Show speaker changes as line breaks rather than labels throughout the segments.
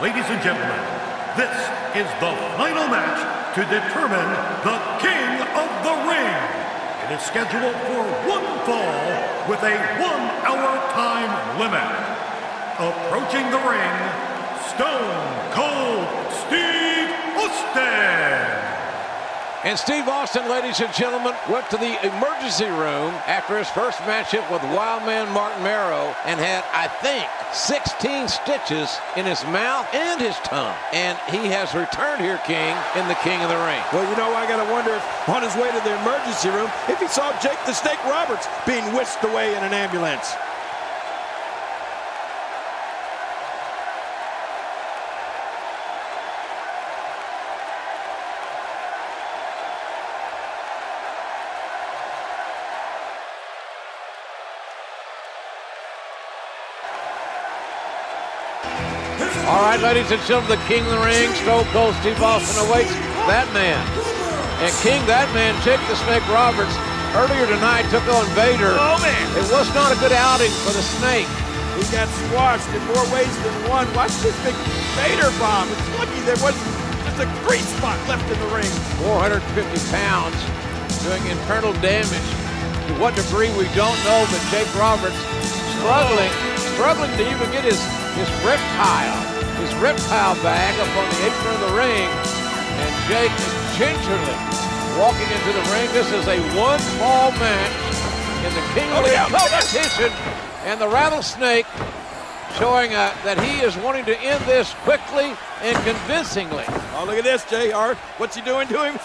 Ladies and gentlemen, this is the final match to determine the King of the Ring. It is scheduled for one fall with a 1-hour time limit. Approaching the ring, Stone Cold Steve Austin.
And Steve Austin, ladies and gentlemen, went to the emergency room after his first matchup with Wildman Martin Marrow and had, I think, 16 stitches in his mouth and his tongue. And he has returned here, King, in the King of the Ring.
Well, you know, I got to wonder if on his way to the emergency room, if he saw Jake the Snake Roberts being whisked away in an ambulance.
All right, ladies and gentlemen, the King of the Ring, Stone Cold Steve Austin awaits that man. And King, that man, Jake the Snake Roberts, earlier tonight took on Vader.
Oh, man.
It was not a good outing for the Snake.
He got squashed in more ways than one. Watch this big Vader bomb. It's lucky there wasn't just a grease spot left in the ring.
450 pounds doing internal damage. To what degree, we don't know, but Jake Roberts struggling to even get his reptile bag up on the apron of the ring. And Jake is gingerly walking into the ring. This is a one-fall match in the King of the Ring competition. And the Rattlesnake showing that he is wanting to end this quickly and convincingly.
Oh, look at this, JR. What's he doing to him?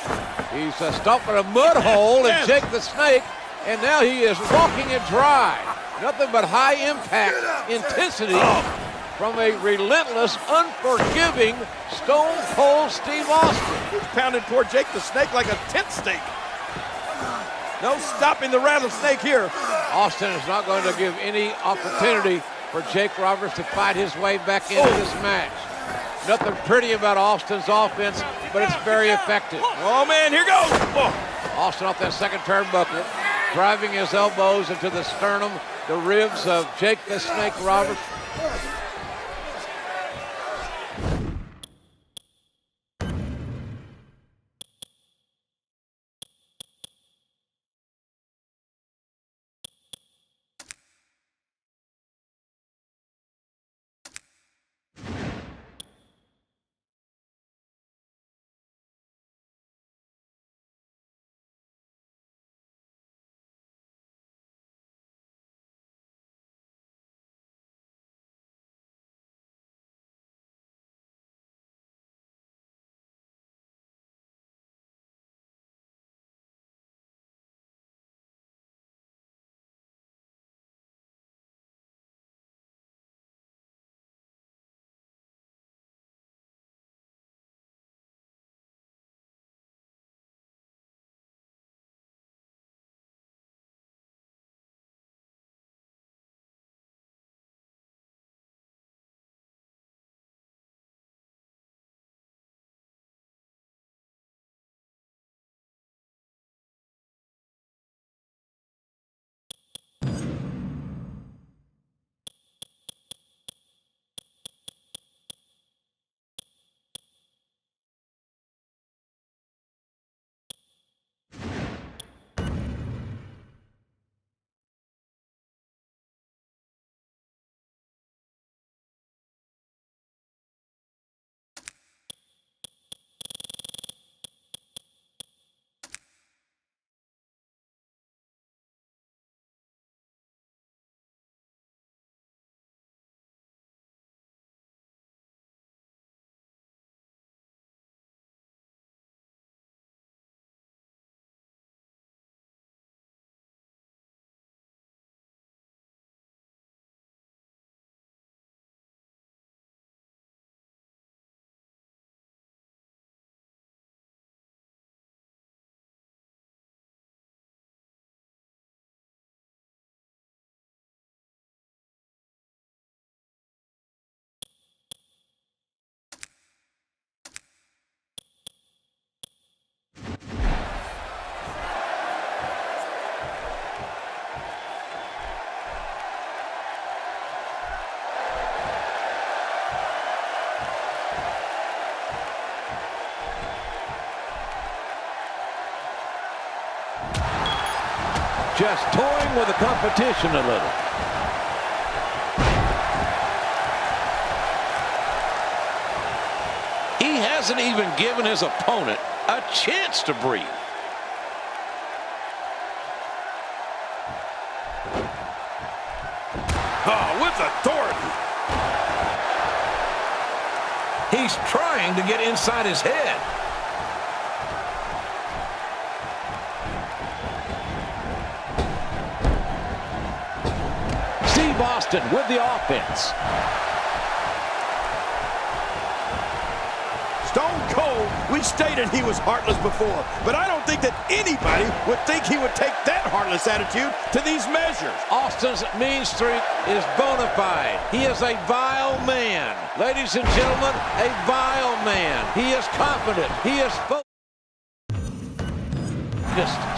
He's stomping a mud hole in Jake the Snake, and now he is walking it dry. Nothing but high impact intensity from a relentless, unforgiving Stone Cold Steve Austin.
He's pounding poor Jake the Snake like a tent stake. No stopping the Rattlesnake here.
Austin is not going to give any opportunity for Jake Roberts to fight his way back into this match. Nothing pretty about Austin's offense, but it's very effective.
Oh, man, here goes.
Austin off that second turnbuckle, driving his elbows into the sternum, the ribs of Jake the Snake Roberts. Just toying with the competition a little. He hasn't even given his opponent a chance to breathe.
Oh, with authority.
He's trying to get inside his head. Steve Austin with the offense.
Stone Cold, we stated he was heartless before, but I don't think that anybody would think he would take that heartless attitude to these measures.
Austin's mean streak is bona fide. He is a vile man. Ladies and gentlemen, a vile man. He is confident. He is focused.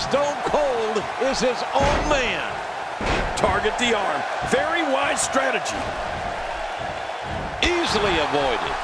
Stone Cold is his own man.
Target the arm. Very wise strategy.
Easily avoided.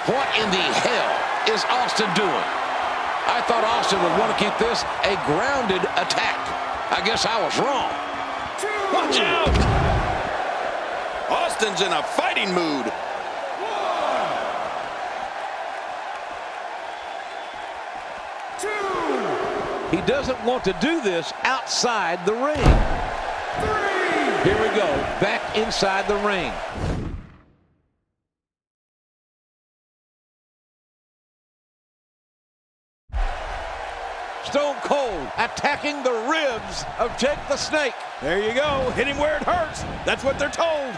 What in the hell is Austin doing? I thought Austin would want to keep this a grounded attack. I guess I was wrong.
Watch out! Austin's in a fighting mood.
He doesn't want to do this outside the ring. Here we go, back inside the ring. Stone Cold attacking the ribs of Jake the Snake.
There you go. Hit him where it hurts. That's what they're told.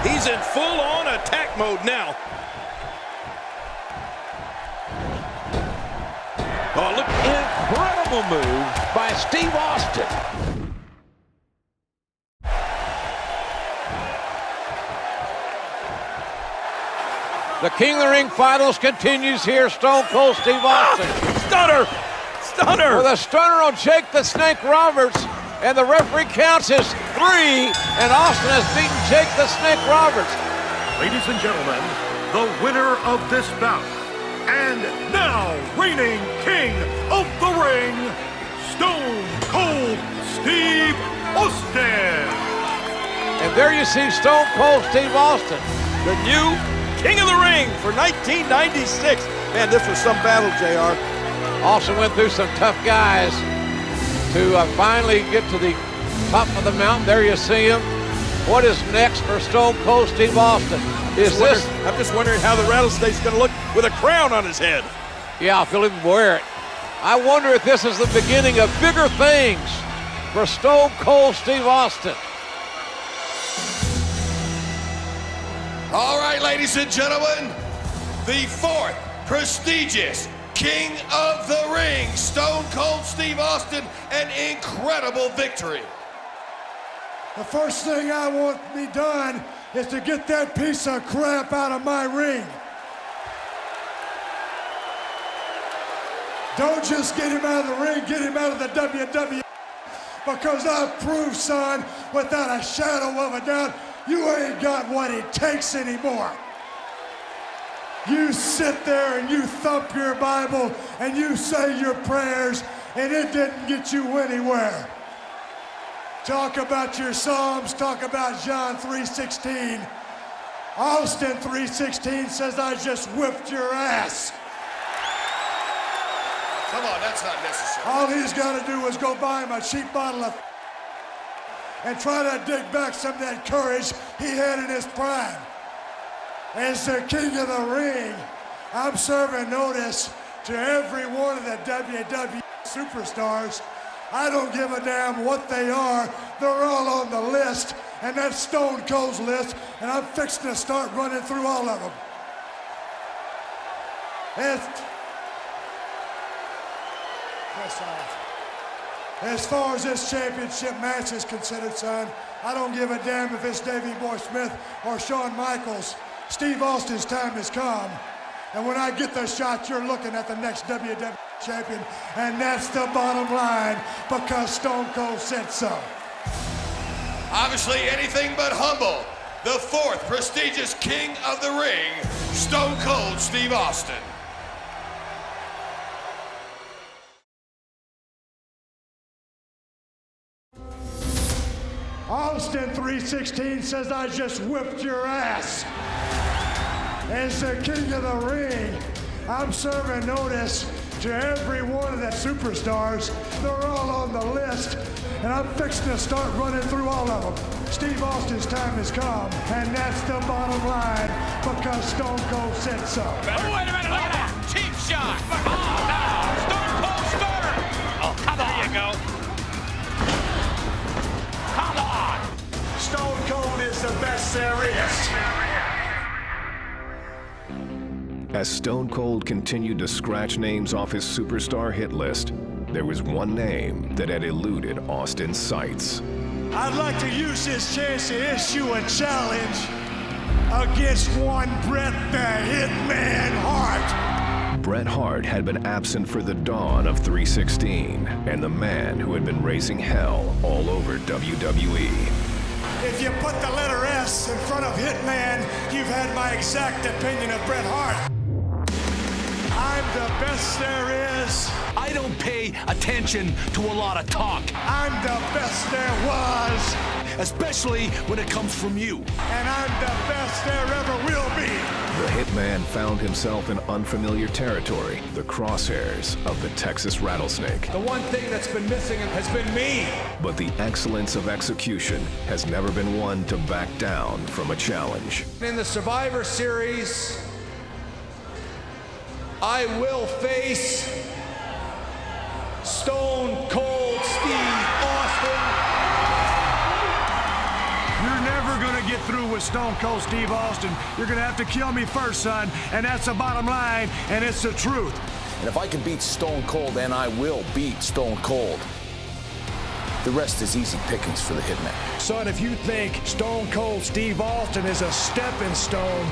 He's in full-on attack mode now.
Oh, look, incredible move by Steve Austin. The King of the Ring finals continues here. Stone Cold Steve Austin.
Stunner! Stunner!
With a stunner on Jake the Snake Roberts. And the referee counts his 3, and Austin has beaten Jake the Snake Roberts.
Ladies and gentlemen, the winner of this bout, and now reigning King of the Ring, Stone Cold Steve Austin.
And there you see Stone Cold Steve Austin.
The new King of the Ring for 1996. Man, this was some battle, JR.
Austin went through some tough guys to finally get to the top of the mountain. There you see him. What is next for Stone Cold Steve Austin?
I'm just wondering how the rattlesnake's going to look with a crown on his head.
Yeah, if he'll even wear it. I wonder if this is the beginning of bigger things for Stone Cold Steve Austin.
All right, ladies and gentlemen, the 4th prestigious King of the Ring, Stone Cold Steve Austin, an incredible victory.
The first thing I want to be done is to get that piece of crap out of my ring. Don't just get him out of the ring, get him out of the WWE. Because I've proved, son, without a shadow of a doubt, you ain't got what it takes anymore. You sit there and you thump your Bible and you say your prayers, and it didn't get you anywhere. Talk about your Psalms, talk about John 3:16. Austin 3:16 says, I just whipped your ass.
Come on, that's not necessary.
All he's got to do is go buy him a cheap bottle of and try to dig back some of that courage he had in his prime. As the king of the ring, I'm serving notice to every one of the WWE superstars. I don't give a damn what they are. They're all on the list, and that's Stone Cold's list, and I'm fixing to start running through all of them. As far as this championship match is considered, son, I don't give a damn if it's Davey Boy Smith or Shawn Michaels. Steve Austin's time has come. And when I get the shot, you're looking at the next WWE champion. And that's the bottom line, because Stone Cold said so.
Obviously anything but humble. The fourth prestigious king of the ring, Stone Cold Steve Austin.
Austin 3:16 says, I just whipped your ass. As the king of the ring, I'm serving notice to every one of the superstars. They're all on the list, and I'm fixing to start running through all of them. Steve Austin's time has come, and that's the bottom line, because Stone Cold said so.
Oh, wait a minute, look at that! Cheap shot! Oh, no! Stone Cold Stunner! Oh, come on! There you go. Come on!
Stone Cold is the best there is.
As Stone Cold continued to scratch names off his superstar hit list, there was one name that had eluded Austin's sights.
I'd like to use this chance to issue a challenge against one Bret the Hitman Hart.
Bret Hart had been absent for the dawn of 316, and the man who had been raising hell all over WWE.
If you put the letter S in front of Hitman, you've had my exact opinion of Bret Hart. I'm the best there is.
I don't pay attention to a lot of talk.
I'm the best there was.
Especially when it comes from you.
And I'm the best there ever will be.
The Hitman found himself in unfamiliar territory, the crosshairs of the Texas Rattlesnake.
The one thing that's been missing has been me.
But the excellence of execution has never been one to back down from a challenge.
In the Survivor Series, I will face Stone Cold Steve Austin.
You're never gonna get through with Stone Cold Steve Austin. You're gonna have to kill me first, son, and that's the bottom line, and it's the truth.
And if I can beat Stone Cold, then I will beat Stone Cold. The rest is easy pickings for the Hitman.
Son, if you think Stone Cold Steve Austin is a stepping stone,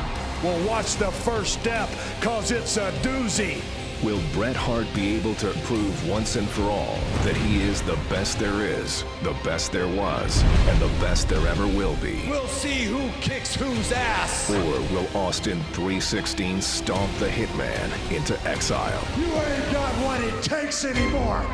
well, watch the first step, cause it's a doozy.
Will Bret Hart be able to prove once and for all that he is the best there is, the best there was, and the best there ever will be?
We'll see who kicks whose ass.
Or will Austin 316 stomp the Hitman into exile?
You ain't got what it takes anymore.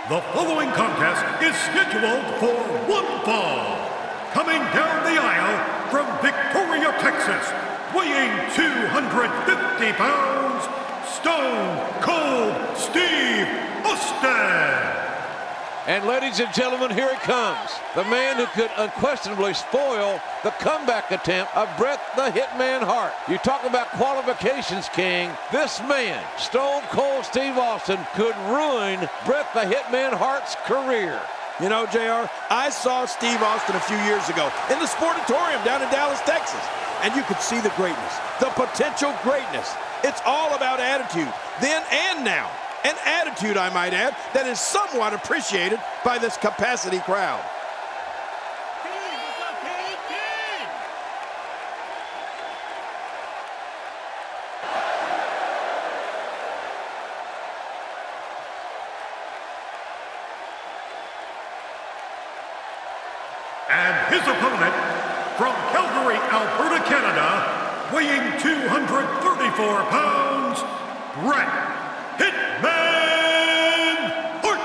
The following contest is scheduled for one fall. Coming down the aisle from Victoria, Texas, weighing 250 pounds, Stone Cold Steve Austin.
And ladies and gentlemen, here it comes. The man who could unquestionably spoil the comeback attempt of Bret the Hitman Hart. You talk about qualifications, King. This man, Stone Cold Steve Austin, could ruin Bret the Hitman Hart's career.
You know, JR, I saw Steve Austin a few years ago in the Sportatorium down in Dallas, Texas. And you could see the greatness, the potential greatness. It's all about attitude, then and now. An attitude, I might add, that is somewhat appreciated by this capacity crowd.
And his opponent, from Calgary, Alberta, Canada, weighing 234 pounds, Bret Hitman Hart.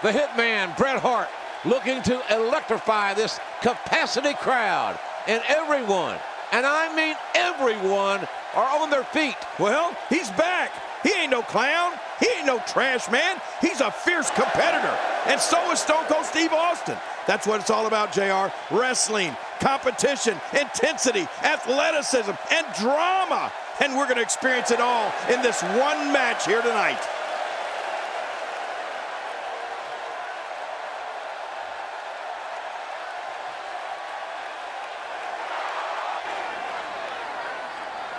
The Hitman, Bret Hart, looking to electrify this capacity crowd. And everyone, and I mean everyone, are on their feet.
Well, he's back. He ain't no clown. He ain't no trash man. He's a fierce competitor. And so is Stone Cold Steve Austin. That's what it's all about, JR. Wrestling, competition, intensity, athleticism, and drama. And we're going to experience it all in this one match here tonight.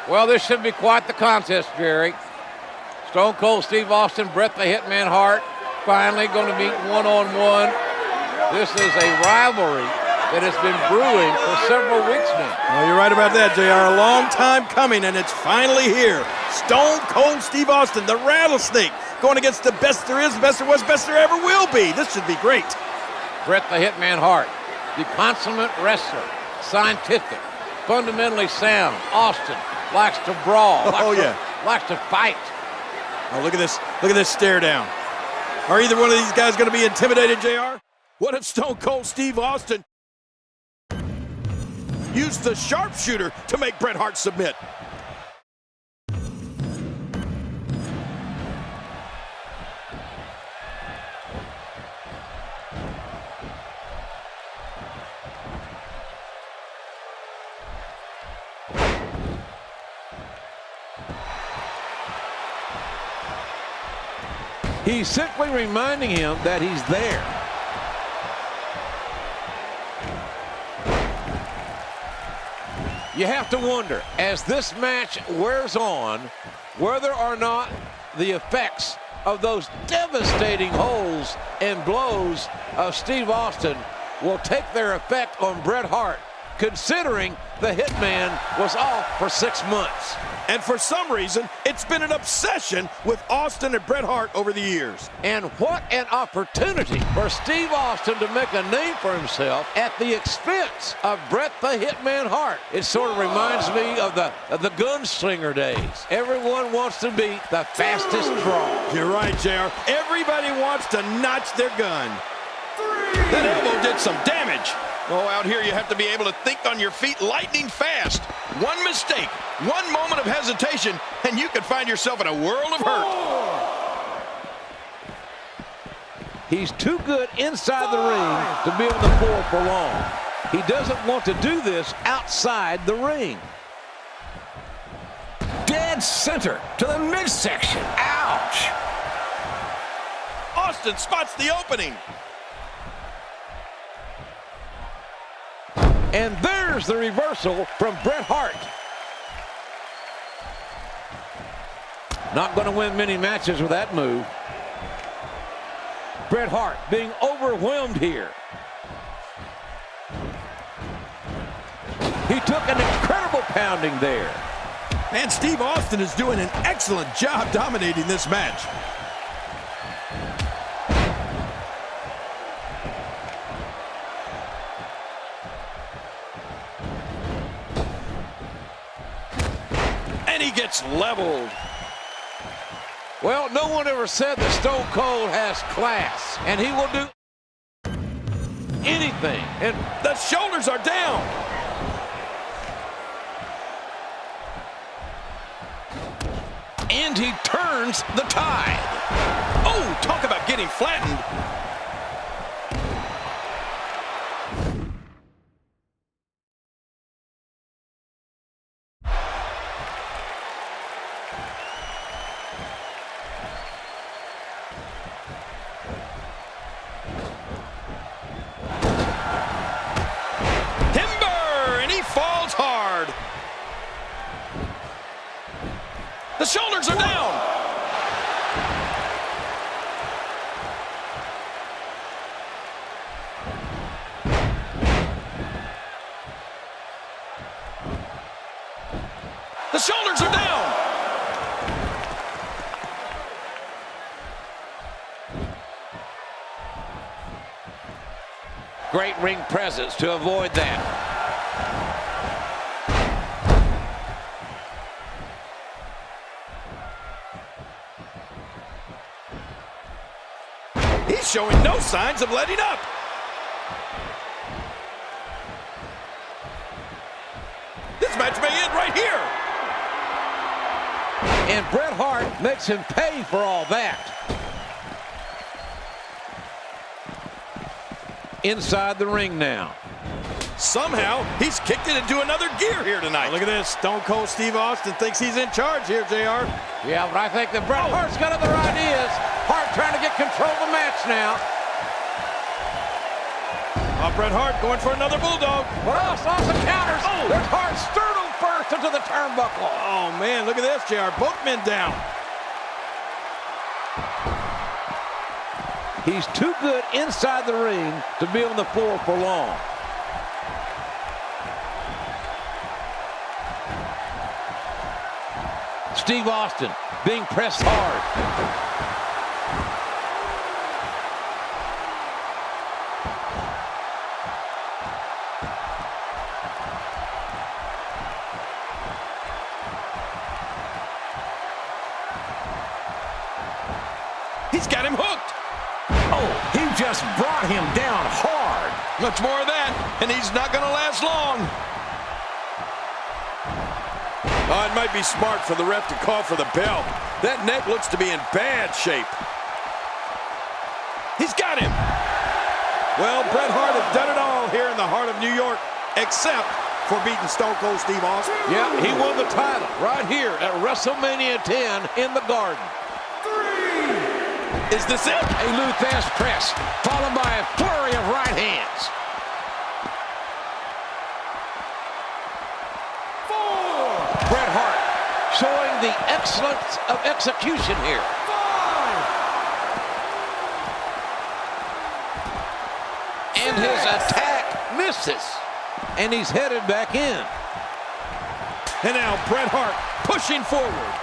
Well, this should be quite the contest, Jerry. Stone Cold Steve Austin, Bret the Hitman Hart, finally going to meet one-on-one. This is a rivalry that has been brewing for several weeks now.
Well, you're right about that, JR. A long time coming, and it's finally here. Stone Cold Steve Austin, the Rattlesnake, going against the best there is, best there was, best there ever will be. This should be great.
Bret the Hitman Hart, the consummate wrestler, scientific, fundamentally sound. Austin likes to brawl. Likes to fight.
Oh, look at this. Look at this stare down. Are either one of these guys going to be intimidated, JR? What if Stone Cold Steve Austin used the sharpshooter to make Bret Hart submit?
He's simply reminding him that he's there. You have to wonder, as this match wears on, whether or not the effects of those devastating holds and blows of Steve Austin will take their effect on Bret Hart, considering the Hitman was off for 6 months.
And for some reason, it's been an obsession with Austin and Bret Hart over the years.
And what an opportunity for Steve Austin to make a name for himself at the expense of Bret the Hitman Hart. It sort of reminds me of the gunslinger days. Everyone wants to beat the fastest draw.
You're right, JR. Everybody wants to notch their gun. That elbow did some damage. Oh, out here you have to be able to think on your feet lightning fast. One mistake, one moment of hesitation, and you could find yourself in a world of hurt.
He's too good inside the ring to be on the floor for long. He doesn't want to do this outside the ring.
Dead center to the midsection. Ouch!
Austin spots the opening.
And there's the reversal from Bret Hart. Not going to win many matches with that move. Bret Hart being overwhelmed here. He took an incredible pounding there.
And Steve Austin is doing an excellent job dominating this match. And he gets leveled.
Well, no one ever said that Stone Cold has class, and he will do anything.
And the shoulders are down.
And he turns the tide.
Oh, talk about getting flattened. Falls hard. The shoulders are down. The shoulders are down.
Great ring presence to avoid that.
He's showing no signs of letting up. This match may end right here.
And Bret Hart makes him pay for all that. Inside the ring now.
Somehow, he's kicked it into another gear here tonight. Oh, look at this. Stone Cold Steve Austin thinks he's in charge here, JR.
Yeah, but I think that Bret Hart's got other ideas. Hart trying to get control of the match now.
Bret Hart going for another bulldog.
But Austin counters. Oh. There's Hart sternum first into the turnbuckle.
Oh, man, look at this, JR. Both men down.
He's too good inside the ring to be on the floor for long. Steve Austin being pressed hard.
He's got him hooked.
Oh, he just brought him down hard.
Much more of that, and he's not going to last long. Oh, it might be smart for the ref to call for the bell. That neck looks to be in bad shape. He's got him. Well, Bret Hart has done it all here in the heart of New York, except for beating Stone Cold Steve Austin.
Yeah, he won the title right here at WrestleMania 10 in the Garden.
Is this it?
A Lou Thesz press, followed by a flurry of right hands.
4.
Bret Hart showing the excellence of execution here.
5.
And his attack misses. And he's headed back in.
And now Bret Hart pushing forward.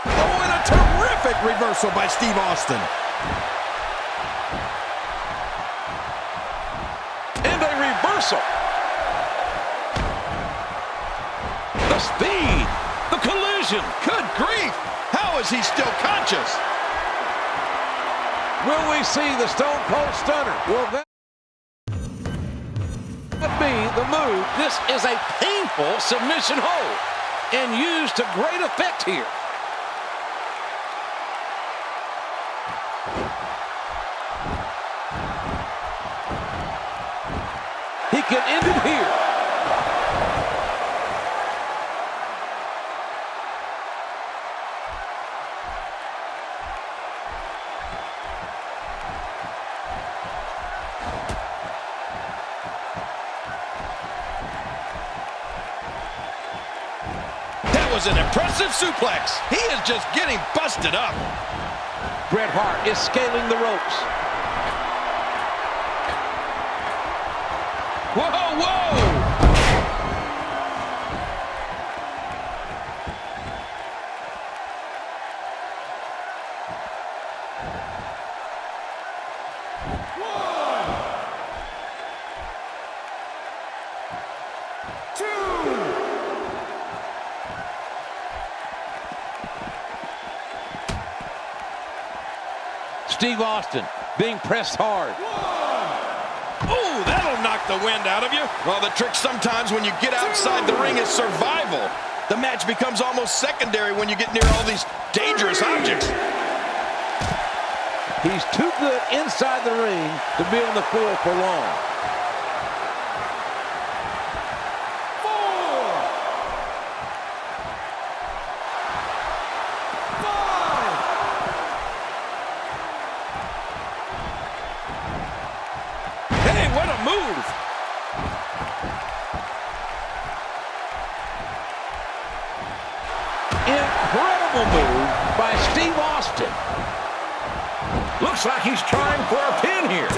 Oh, and a terrific reversal by Steve Austin.
And a reversal. The speed, the collision.
Good grief! How is he still conscious?
Will we see the Stone Cold Stunner? Will that be the move? This is a painful submission hold and used to great effect here. He can end it here.
That was an impressive suplex. He is just getting busted up.
Bret Hart is scaling the ropes.
Whoa, whoa!
Steve Austin being pressed hard.
Oh, that'll knock the wind out of you. Well, the trick sometimes when you get outside the ring is survival. The match becomes almost secondary when you get near all these dangerous objects.
He's too good inside the ring to be on the floor for long.
4, 5.
Hey, what a move!
Incredible move by Steve Austin.
Looks like he's trying for a pin here.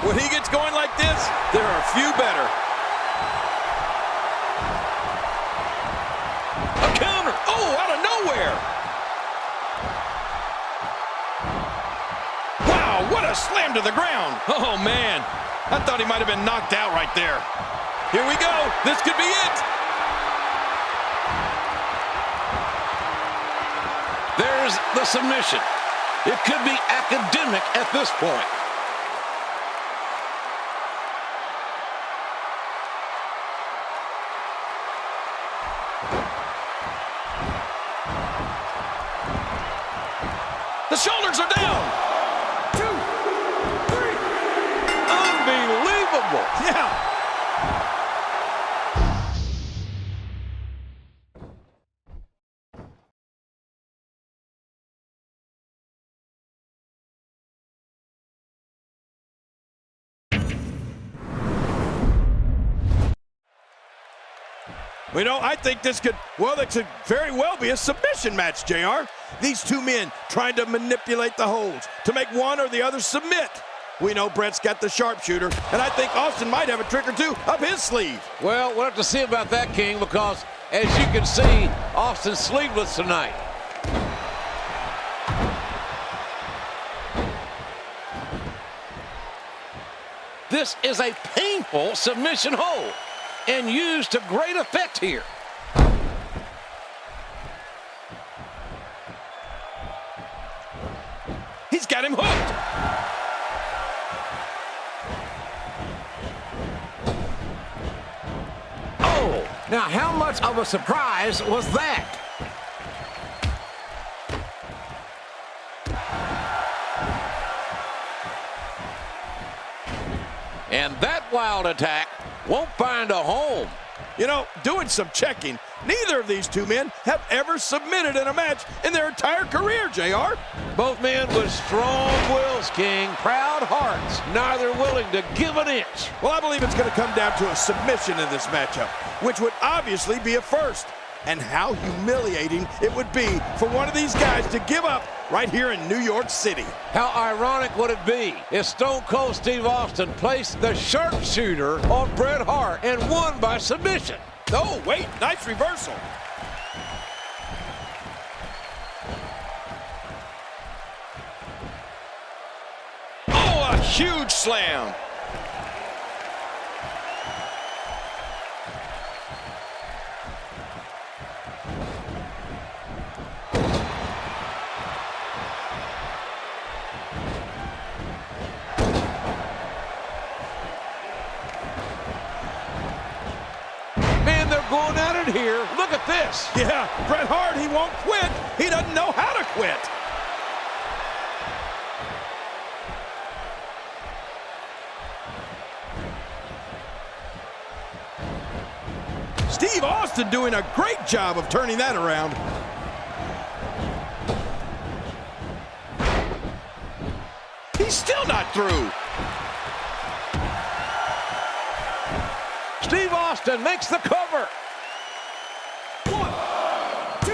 When he gets going like this, there are a few better. A counter. Oh, out of nowhere. Wow, what a slam to the ground. Oh, man. I thought he might have been knocked out right there. Here we go. This could be it.
There's the submission. It could be academic at this point.
The shoulders are down.
2, 3.
Unbelievable.
Yeah. You know, I think this could very well be a submission match, JR. These two men trying to manipulate the holds to make one or the other submit. We know Brett's got the sharpshooter, and I think Austin might have a trick or two up his sleeve.
Well, we'll have to see about that, King, because as you can see, Austin's sleeveless tonight. This is a painful submission hold and used to great effect here.
He's got him hooked.
Oh, now how much of a surprise was that? And that wild attack won't find a home.
You know, doing some checking, neither of these two men have ever submitted in a match in their entire career, JR.
Both men with strong wills, King, proud hearts, neither willing to give an inch.
Well, I believe it's going to come down to a submission in this matchup, which would obviously be a first. And how humiliating it would be for one of these guys to give up right here in New York City.
How ironic would it be if Stone Cold Steve Austin placed the sharpshooter on Bret Hart and won by submission?
Oh, wait, nice reversal. Oh, a huge slam.
Going at it here. Look at this.
Yeah, Bret Hart, he won't quit. He doesn't know how to quit. Steve Austin doing a great job of turning that around. He's still not through.
Steve Austin makes the cover.
1, 2.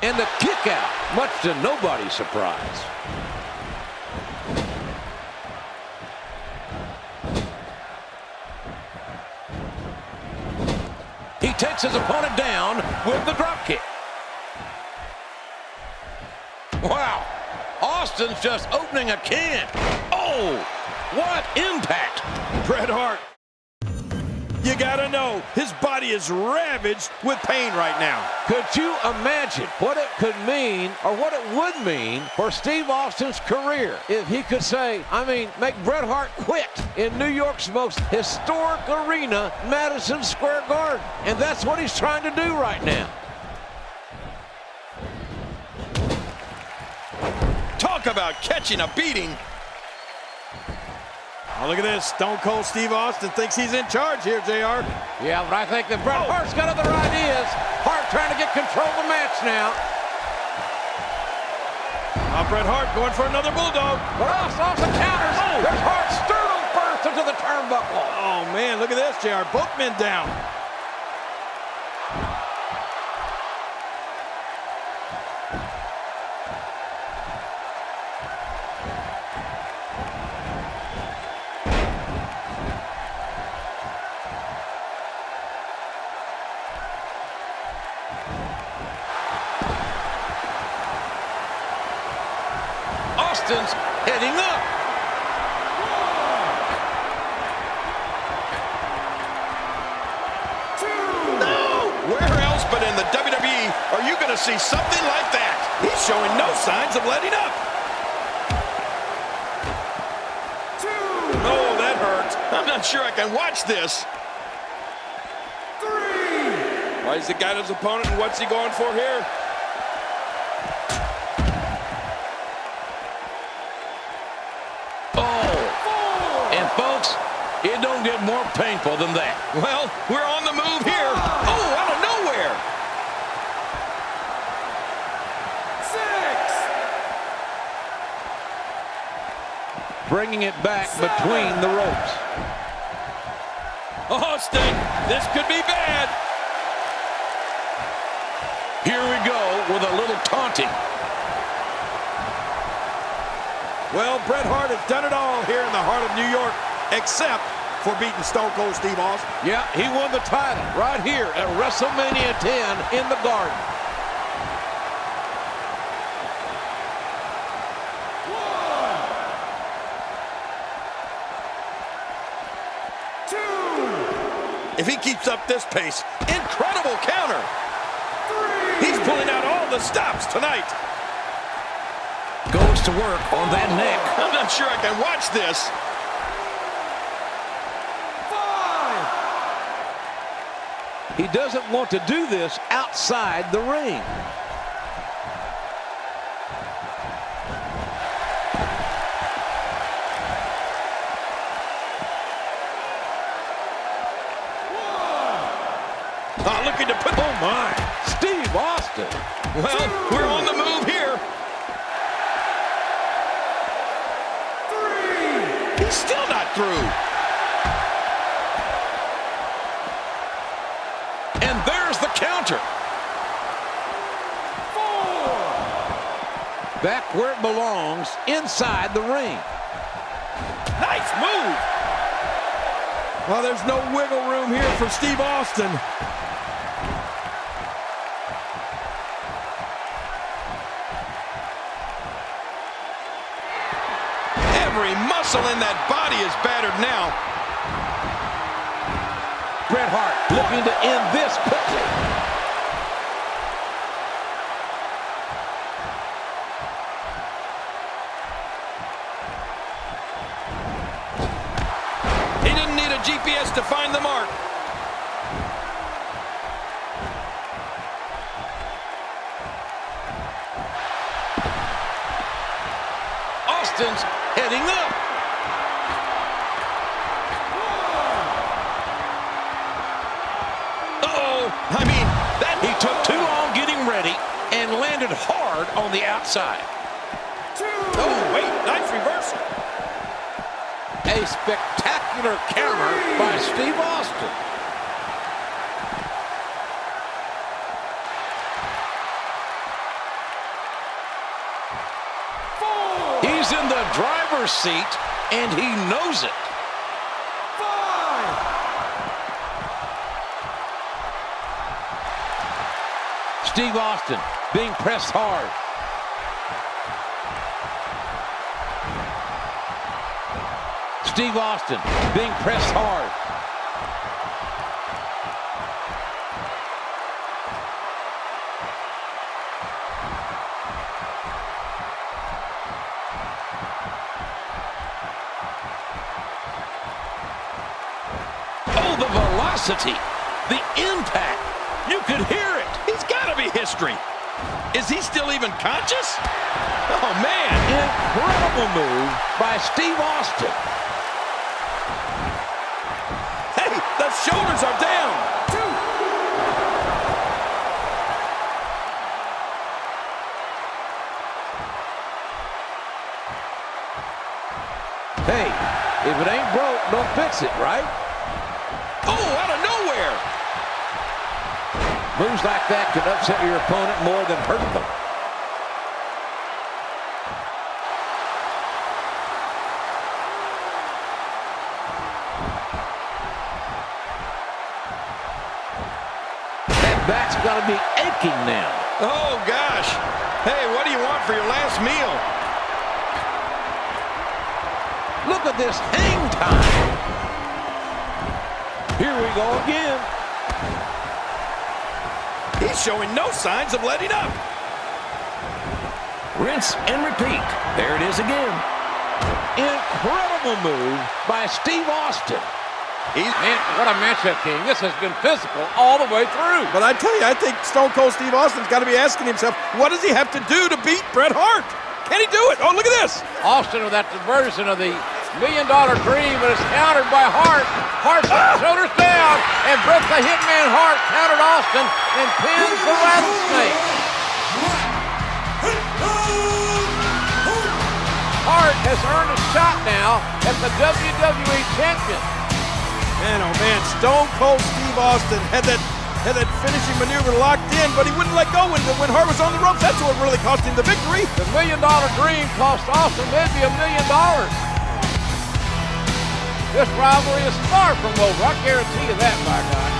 And the kick out, much to nobody's surprise. He takes his opponent down with the drop kick.
Wow. Austin's just opening a can. Oh, what impact.
Bret Hart. You gotta know, his body is ravaged with pain right now.
Could you imagine what it could mean, or what it would mean for Steve Austin's career if he could say, make Bret Hart quit in New York's most historic arena, Madison Square Garden. And that's what he's trying to do right now.
Talk about catching a beating. Oh, look at this. Stone Cold Steve Austin thinks he's in charge here, JR.
Yeah, but I think that Bret Hart's got other ideas. Hart trying to get control of the match now.
Bret Hart going for another bulldog.
But Austin counters. There's Hart sternum first into the turnbuckle.
Oh, man, look at this, JR. Both men down.
Austin's heading up.
No! Where else but in the WWE are you going to see something like that? He's showing no signs of letting up. Oh, that hurt. I'm not sure I can watch this. Why is he got his opponent, and what's he going for here?
It don't get more painful than that.
Well, we're on the move here. Oh, out of nowhere.
6. Bringing it back between the ropes.
Austin, this could be bad.
Here we go with a little taunting.
Well, Bret Hart has done it all here in the heart of New York, except for beating Stone Cold Steve Austin.
Yeah, he won the title right here at WrestleMania 10 in the Garden.
1, 2. If he keeps up this pace, incredible counter. 3. He's pulling out all the stops tonight.
Goes to work on that neck.
I'm not sure I can watch this.
5. He doesn't want to do this outside the ring.
Looking to put...
Oh, my. Steve Austin.
Well, we're on the move here. 3. He's still not through.
And there's the counter.
4. Back where it belongs, inside the ring.
Nice move. Well, there's no wiggle room here for Steve Austin. Every muscle in that body is battered now.
Bret Hart looking to end this quickly.
He didn't need a GPS to find the mark.
Austin's heading up. He took too long getting ready and landed hard on the outside.
2. Oh, wait, nice reversal.
A spectacular counter by Steve Austin.
4.
He's in the driver's seat, and he knows it.
5.
Steve Austin being pressed hard. Steve Austin being pressed hard.
Oh, the velocity, the impact. You could hear it.
He's got to be history. Is he still even conscious? Oh, man.
Incredible move by Steve Austin.
Hey, the shoulders are down.
Hey, if it ain't broke, don't fix it, right?
Oh, out of nowhere.
Moves like that can upset your opponent more than hurt them. That back's got to be aching now.
Oh, gosh. Hey, what do you want for your last meal?
Look at this hang time. Here we go again.
He's showing no signs of letting up.
Rinse and repeat. There it is again.
Incredible move by Steve Austin. Man, what a matchup, King. This has been physical all the way through.
But I tell you, I think Stone Cold Steve Austin's got to be asking himself, what does he have to do to beat Bret Hart? Can he do it? Oh, look at this.
Austin with that diversion of the $1 Million Dream, but it's countered by Hart. Hart shoulders down, and Bret the Hitman Hart countered Austin and pins the Rattlesnake. Hart has earned a shot now at the WWE Champion.
Man, oh man, Stone Cold Steve Austin had that finishing maneuver locked in, but he wouldn't let go when Hart was on the ropes. That's what really cost him the victory.
The $1 Million Dream cost Austin maybe $1 million. This rivalry is far from over. I guarantee you that, by God.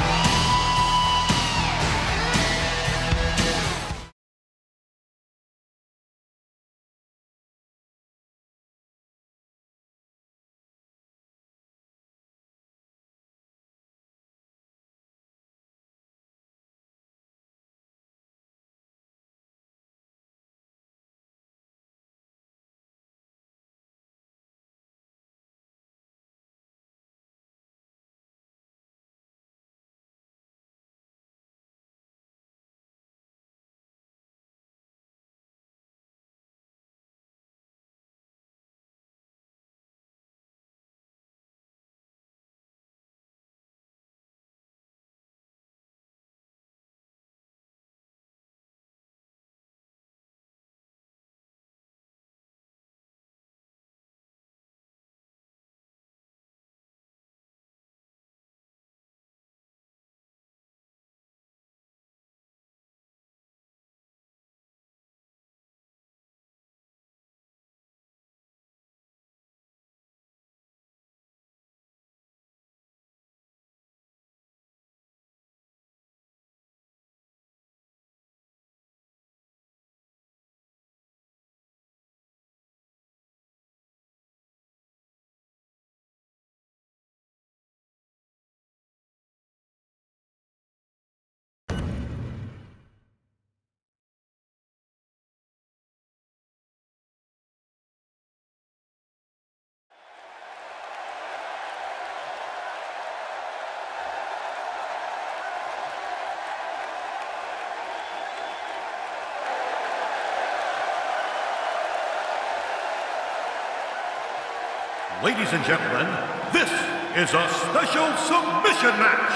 Ladies and gentlemen, this is a special submission match.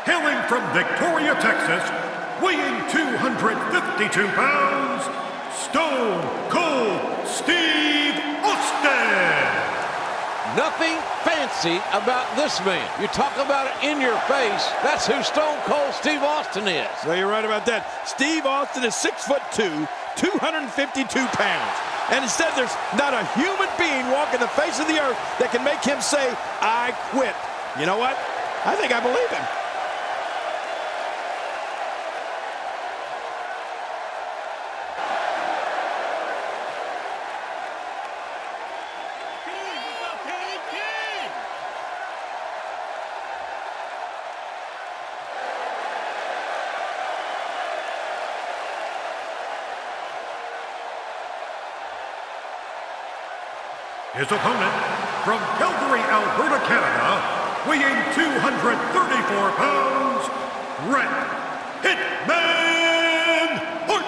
Hailing from Victoria, Texas, weighing 252 pounds, Stone Cold Steve Austin.
Nothing fancy about this man. You talk about it in your face. That's who Stone Cold Steve Austin is.
Well, you're right about that. Steve Austin is 6'2", 252 pounds. And instead, there's not a human being walking the face of the earth that can make him say, I quit. You know what? I think I believe him.
His opponent from Calgary, Alberta, Canada, weighing 234 pounds, Bret Hitman Hart.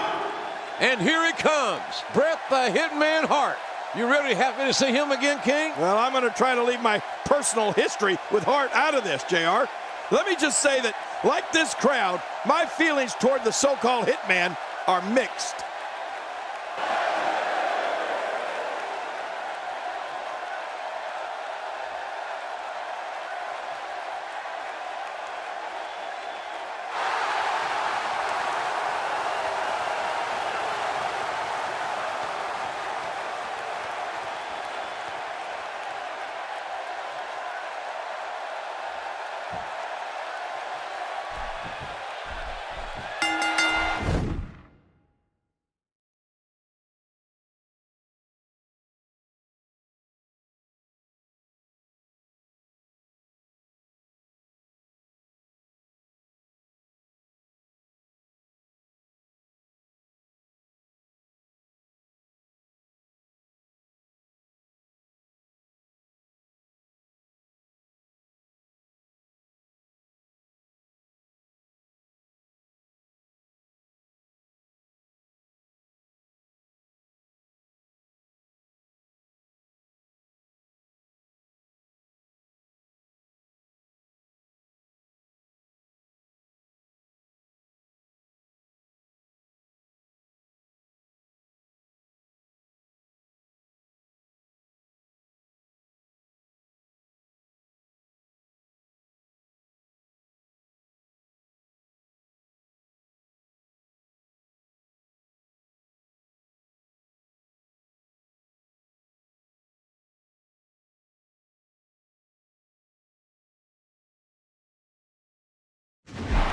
And here he comes, Bret the Hitman Hart. You really happy to see him again, King?
Well, I'm going to try to leave my personal history with Hart out of this, JR. Let me just say that, like this crowd, my feelings toward the so-called Hitman are mixed.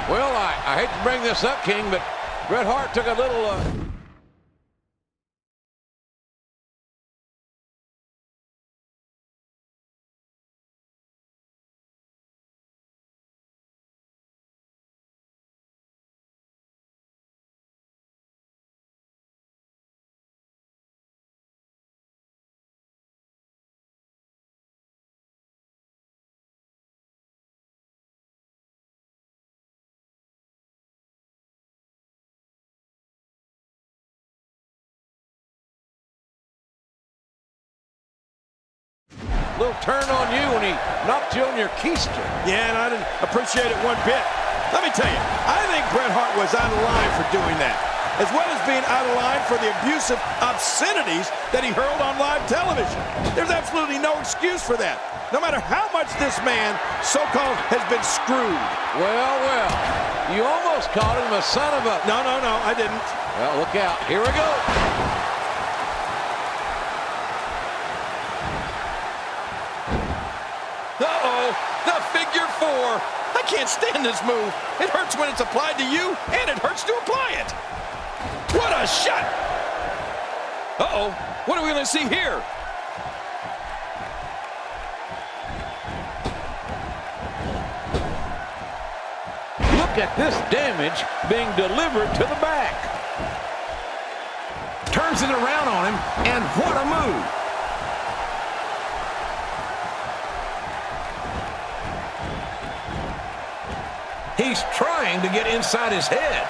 Well, I hate to bring this up, King, but Bret Hart took a little... little turn on you when he knocked you on your keister.
Yeah, and I didn't appreciate it one bit. Let me tell you, I think Bret Hart was out of line for doing that, as well as being out of line for the abusive obscenities that he hurled on live television. There's absolutely no excuse for that, no matter how much this man, so-called, has been screwed.
Well, well, you almost called him a son of a...
No, I didn't.
Well, look out. Here we go.
Uh-oh, the figure four. I can't stand this move. It hurts when it's applied to you, and it hurts to apply it. What a shot! Uh-oh, what are we going to see here?
Look at this damage being delivered to the back.
Turns it around on him, and what a move. He's trying to get inside his head.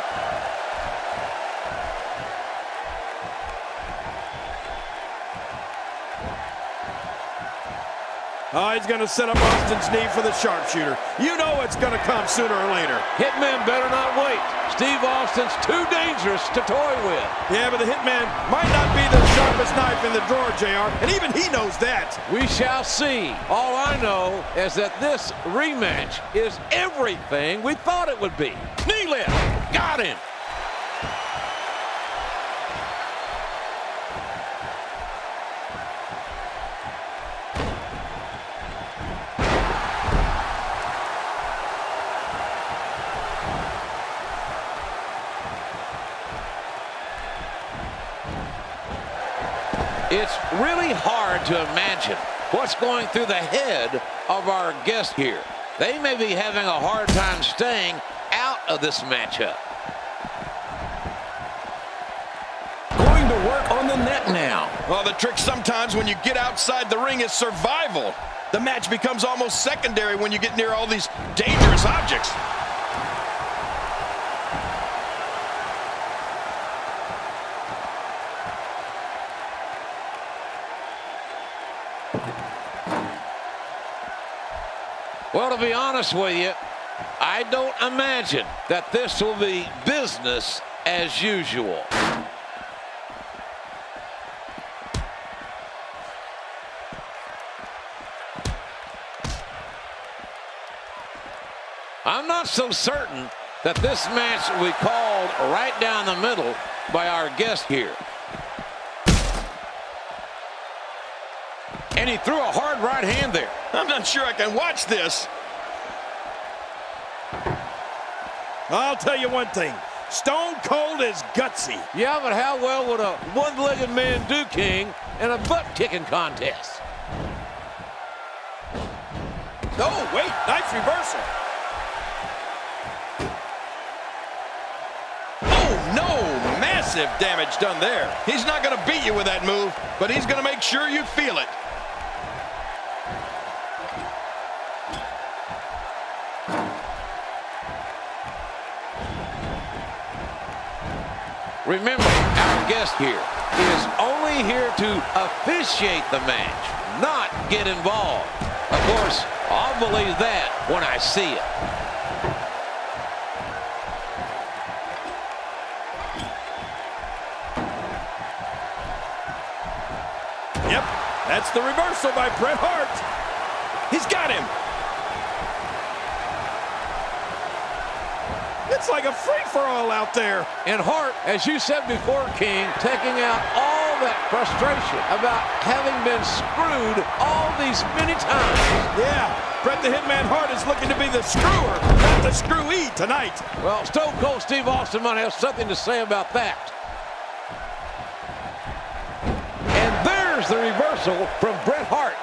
Oh, he's going to set up Austin's knee for the sharpshooter. You know it's going to come sooner or later.
Hitman better not wait. Steve Austin's too dangerous to toy with.
Yeah, but the Hitman might not be the sharpest knife in the drawer, JR, and even he knows that.
We shall see. All I know is that this rematch is everything we thought it would be. Knee lift. Got him. It's really hard to imagine what's going through the head of our guest here. They may be having a hard time staying out of this matchup.
Going to work work on the neck now.
Well, the trick sometimes when you get outside the ring is survival. The match becomes almost secondary when you get near all these dangerous objects.
Well, to be honest with you, I don't imagine that this will be business as usual. I'm not so certain that this match will be called right down the middle by our guest here. And he threw a hard right hand there.
I'm not sure I can watch this. I'll tell you one thing. Stone Cold is gutsy.
Yeah, but how well would a one-legged man do, King, in a butt-kicking contest?
Oh, wait, nice reversal. Oh, no, massive damage done there. He's not going to beat you with that move, but he's going to make sure you feel it.
Remember, our guest here is only here to officiate the match, not get involved. Of course, I'll believe that when I see it.
Yep, that's the reversal by Bret Hart. He's got him. It's like a free-for-all out there.
And Hart, as you said before, King, taking out all that frustration about having been screwed all these many times.
Yeah, Bret the Hitman Hart is looking to be the screwer, not the screwee tonight.
Well, Stone Cold Steve Austin might have something to say about that. And there's the reversal from Bret Hart.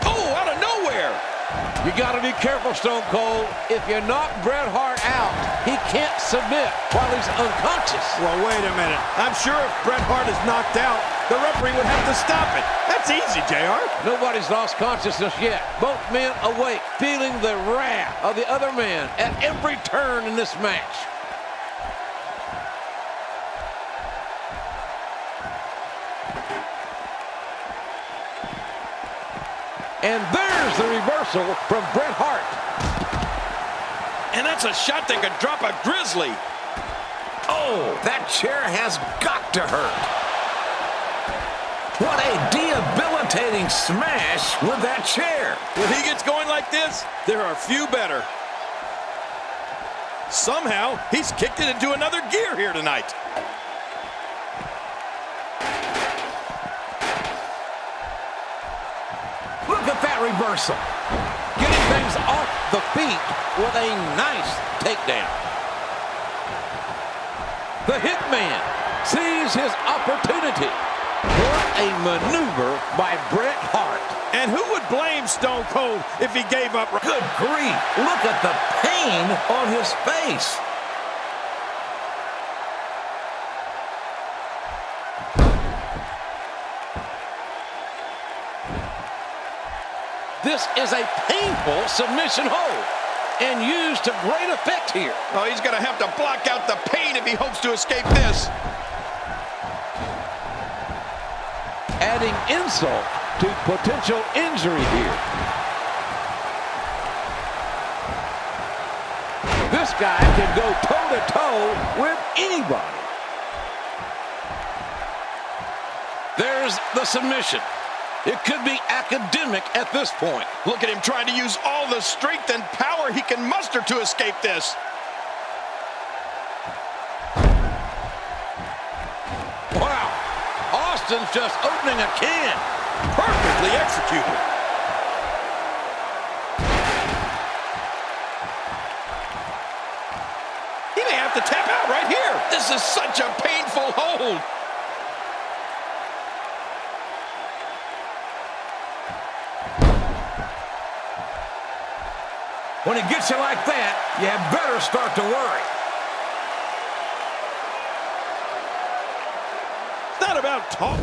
Oh, out of nowhere.
You got to be careful, Stone Cold. If you knock Bret Hart out, he can't submit while he's unconscious.
Well, wait a minute. I'm sure if Bret Hart is knocked out, the referee would have to stop it. That's easy, JR.
Nobody's lost consciousness yet. Both men awake, feeling the wrath of the other man at every turn in this match. And there's the reversal from Bret Hart.
And that's a shot that could drop a grizzly.
Oh, that chair has got to hurt. What a debilitating smash with that chair.
When he gets going like this, there are few better. Somehow, he's kicked it into another gear here tonight.
Look at that reversal. Getting things off the feet with a nice takedown. The Hitman sees his opportunity. What a maneuver by Bret Hart.
And who would blame Stone Cold if he gave up?
Good grief. Look at the pain on his face.
This is a painful submission hold and used to great effect here.
Oh, he's going to have to block out the pain if he hopes to escape this.
Adding insult to potential injury here. This guy can go toe-to-toe with anybody. There's the submission. It could be academic at this point.
Look at him trying to use all the strength and power he can muster to escape this.
Wow. Austin's just opening a can.
Perfectly executed. He may have to tap out right here. This is such a painful hold.
When it gets you like that, you better start to worry.
about talk.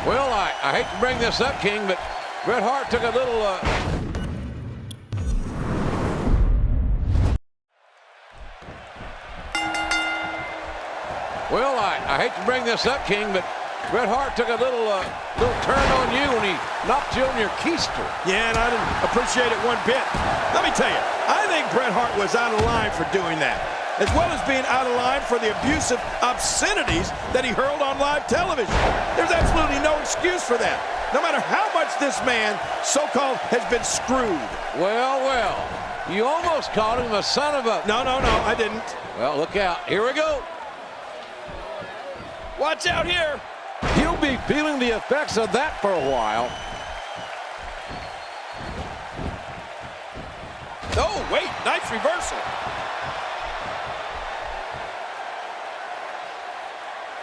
Well, I hate to bring this up, King, but Bret Hart took a little... Well, I hate to bring this up, King, but Bret Hart took a little turn on you when he knocked you on your keister.
Yeah, and I didn't appreciate it one bit. Let me tell you, I think Bret Hart was out of line for doing that, as well as being out of line for the abusive obscenities that he hurled on live television. There's absolutely no excuse for that, no matter how much this man, so-called, has been screwed.
Well, well, you almost called him a son of a...
No, I didn't.
Well, look out. Here we go.
Watch out here.
He'll be feeling the effects of that for a while.
Oh, wait, nice reversal.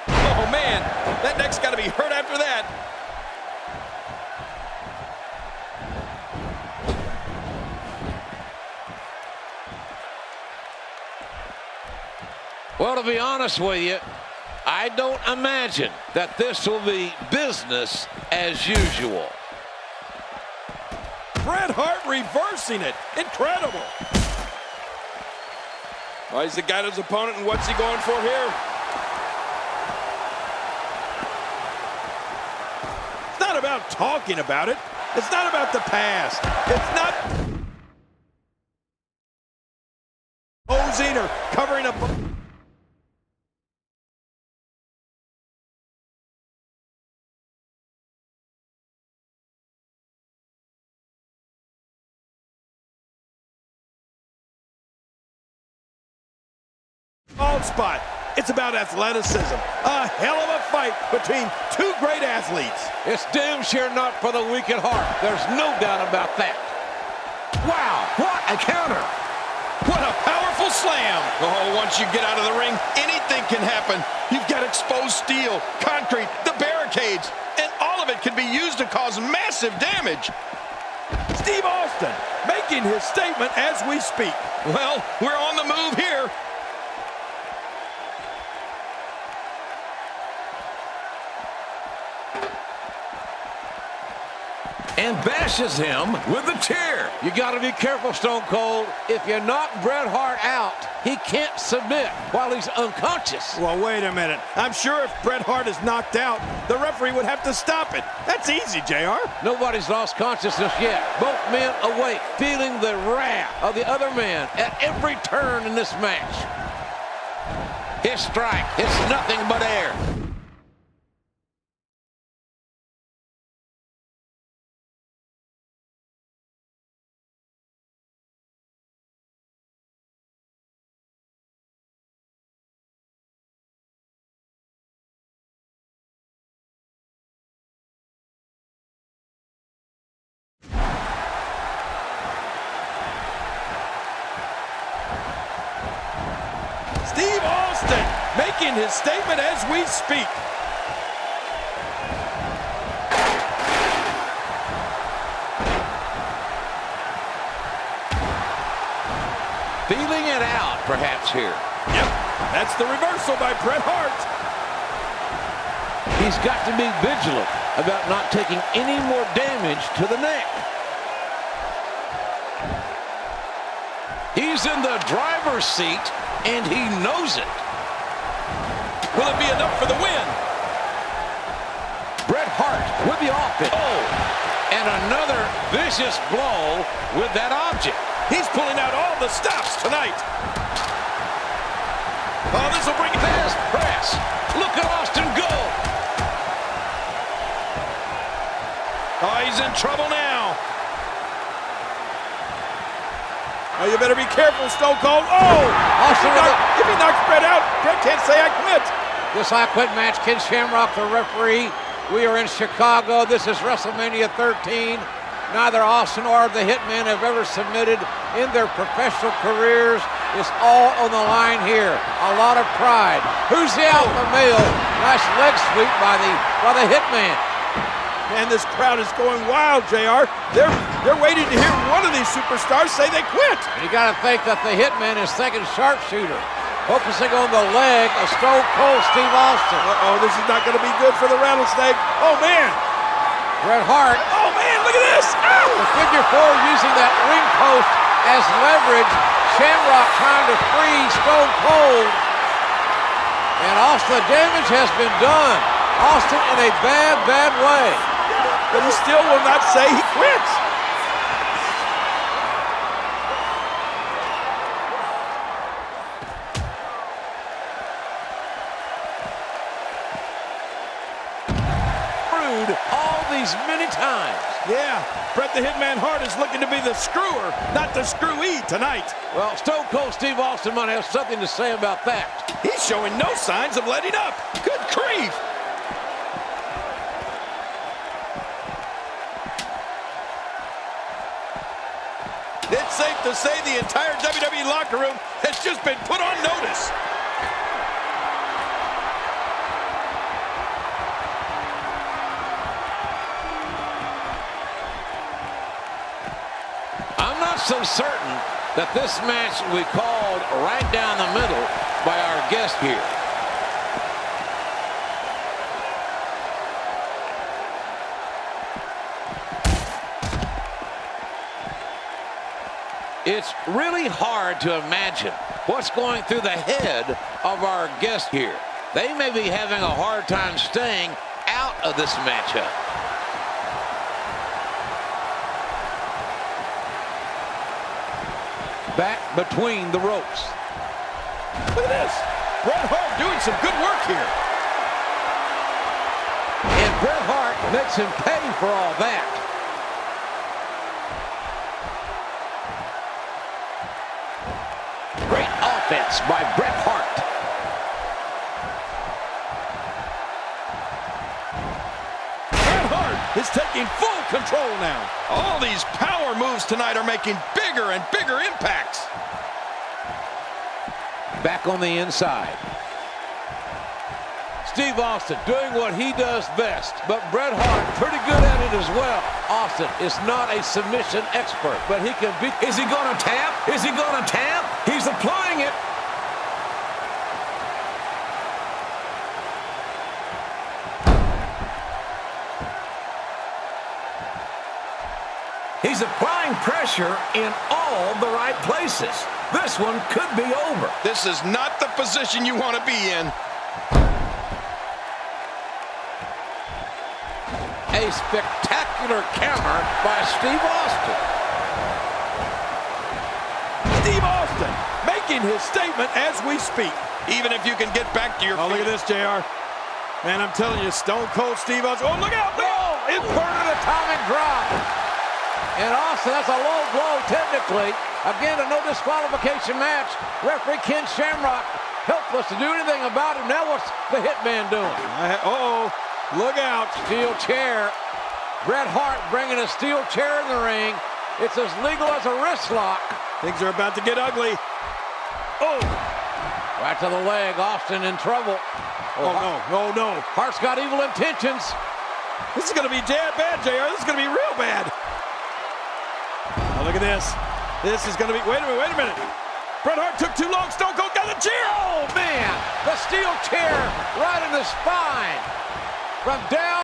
Oh, man, that neck's got to be hurt after that.
Well, to be honest with you, I don't imagine that this will be business as usual.
Bret Hart reversing it. Incredible. Oh, he's got his opponent, and what's he going for here? It's not about talking about it. It's not about the past. It's not posing or covering up. Spot. It's about athleticism. A hell of a fight between two great athletes.
It's damn sure not for the weak at heart. There's no doubt about that. Wow, what a counter.
What a powerful slam. Oh, once you get out of the ring, anything can happen. You've got exposed steel, concrete, the barricades, and all of it can be used to cause massive damage. Steve Austin making his statement as we speak. Well, we're on the move here.
And bashes him with a chair.
You got to be careful, Stone Cold. If you knock Bret Hart out, he can't submit while he's unconscious.
Well, wait a minute. I'm sure if Bret Hart is knocked out, the referee would have to stop it. That's easy, JR.
Nobody's lost consciousness yet. Both men awake, feeling the wrath of the other man at every turn in this match. His strike, it's nothing but air.
Steve Austin making his statement as we speak.
Feeling it out, perhaps, here.
Yep, that's the reversal by Bret Hart.
He's got to be vigilant about not taking any more damage to the neck. He's in the driver's seat, and he knows it.
Will it be enough for the win?
Bret Hart with the offense. Oh, and another vicious blow with that object.
He's pulling out all the stops tonight. Oh, this will bring it.
Fast press. Look at Austin go.
Oh, he's in trouble now. Oh, you better be careful, Stone Cold. Oh!
Austin
if he knocks Bret out, Bret can't say I quit.
This I Quit match, Ken Shamrock, the referee. We are in Chicago. This is WrestleMania 13. Neither Austin or the Hitman have ever submitted in their professional careers. It's all on the line here. A lot of pride. Who's the alpha male? Nice leg sweep by the Hitman.
Man, this crowd is going wild, JR. They're waiting to hear one of these superstars say they quit.
You got to think that the Hitman is thinking sharpshooter, focusing on the leg of Stone Cold Steve Austin.
Uh-oh, this is not going to be good for the Rattlesnake. Oh, man.
Bret Hart.
Oh, man, look at this. Ow!
The figure four using that ring post as leverage. Shamrock trying to free Stone Cold. And Austin, the damage has been done. Austin in a bad, bad way.
But he still will not say he quits.
Screwed all these many times.
Yeah, Bret the Hitman Hart is looking to be the screwer, not the screwee tonight.
Well, Stone Cold Steve Austin might have something to say about that.
He's showing no signs of letting up. Good grief. It's safe to say the entire WWE locker room has just been put on notice.
I'm not so certain that this match will be called right down the middle by our guest here. It's really hard to imagine what's going through the head of our guest here. They may be having a hard time staying out of this matchup. Back between the ropes.
Look at this. Bret Hart doing some good work here.
And Bret Hart makes him pay for all that. Great offense by Bret Hart.
Bret Hart is taking full control now. All these power moves tonight are making bigger and bigger impacts.
Back on the inside. Steve Austin doing what he does best, but Bret Hart pretty good at it as well. Austin is not a submission expert, but he can beat.
Is he going to tap? Is he going to tap? He's applying it. He's applying pressure in all the right places. This one could be over.
This is not the position you want to be in.
A spectacular counter by Steve Austin.
Steve Austin making his statement as we speak. Even if you can get back to your feet. Look at this, JR. Man, I'm telling you, Stone Cold Steve Austin. Oh, look out!
Oh, inverted atomic drop. And Austin, that's a low blow technically. Again, a no disqualification match. Referee Ken Shamrock helpless to do anything about it. Now what's the Hitman doing?
Uh-oh. Look out.
Steel chair. Bret Hart bringing a steel chair in the ring. It's as legal as a wrist lock.
Things are about to get ugly. Oh.
Right to the leg. Austin in trouble.
Oh, no. Oh, no.
Hart's got evil intentions.
This is going to be bad, JR. This is going to be real bad. Oh, look at this. This is going to be... Wait a minute. Bret Hart took too long. Stone Cold got the chair.
Oh, man. The steel chair right in the spine. From down.